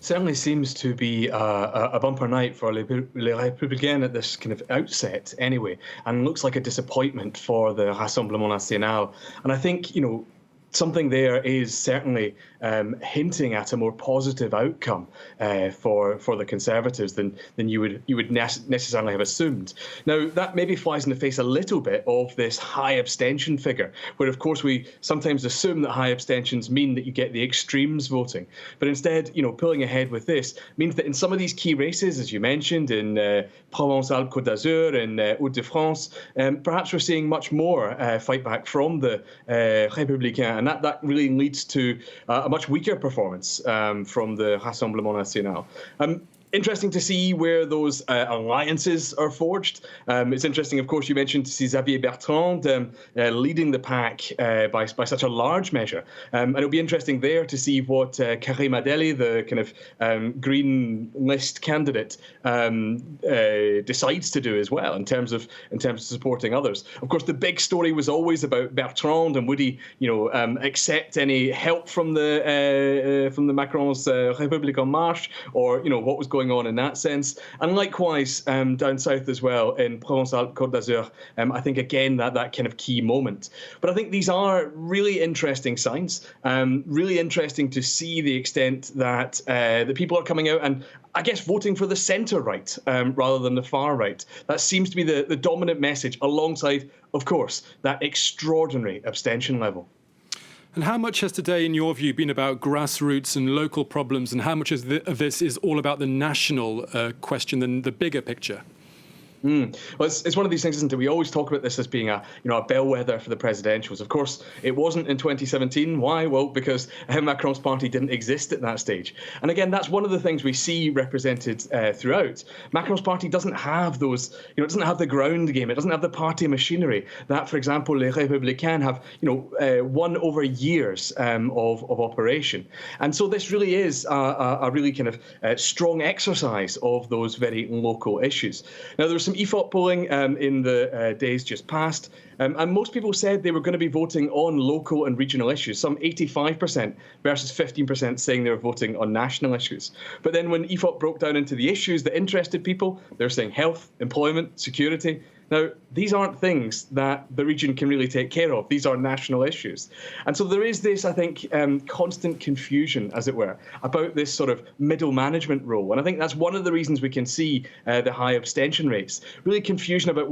Certainly seems to be a bumper night for Les Républicains at this kind of outset, anyway, and looks like a disappointment for the Rassemblement National. And I think, something there is certainly hinting at a more positive outcome for the Conservatives than you would necessarily have assumed. Now that maybe flies in the face a little bit of this high abstention figure, where of course we sometimes assume that high abstentions mean that you get the extremes voting, but instead, pulling ahead with this means that in some of these key races, as you mentioned, in Provence-Alpes-Côte d'Azur and Hauts-de-France, perhaps we're seeing much more fight back from the Républicains. And that really leads to a much weaker performance from the Rassemblement National. Interesting to see where those alliances are forged. It's interesting, of course, you mentioned to see Xavier Bertrand leading the pack by such a large measure. And it'll be interesting there to see what Karim Adeli, the kind of green list candidate, decides to do as well in terms of supporting others. Of course, the big story was always about Bertrand and would he, accept any help from the Macron's République en Marche, or what was going on in that sense. And likewise, down south as well in Provence-Alpes-Côte d'Azur, I think again that kind of key moment. But I think these are really interesting signs, really interesting to see the extent that the people are coming out and I guess voting for the centre right rather than the far right. That seems to be the dominant message, alongside, of course, that extraordinary abstention level. And how much has today, in your view, been about grassroots and local problems, and how much of this is all about the national question and the bigger picture? Well, it's one of these things, isn't it? We always talk about this as being a bellwether for the presidentials. Of course, it wasn't in 2017. Why? Well, because Macron's party didn't exist at that stage. And again, that's one of the things we see represented throughout. Macron's party doesn't have those, it doesn't have the ground game. It doesn't have the party machinery that, for example, Les Républicains have, won over years of operation. And so this really is a really kind of strong exercise of those very local issues. Now, there's some EFOP polling in the days just past, and most people said they were going to be voting on local and regional issues, some 85% versus 15% saying they were voting on national issues. But then when EFOP broke down into the issues that interested people, they're saying health, employment, security. Now, these aren't things that the region can really take care of. These are national issues. And so there is this, I think, constant confusion, as it were, about this sort of middle management role. And I think that's one of the reasons we can see the high abstention rates. Really confusion about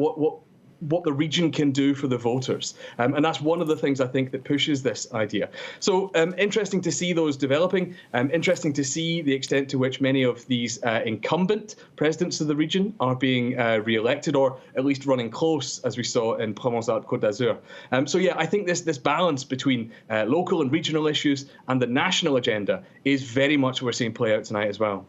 what the region can do for the voters. And that's one of the things I think that pushes this idea. So interesting to see those developing, interesting to see the extent to which many of these incumbent presidents of the region are being re-elected, or at least running close, as we saw in Provence-Alpes-Côte d'Azur. So yeah, I think this balance between local and regional issues and the national agenda is very much what we're seeing play out tonight as well.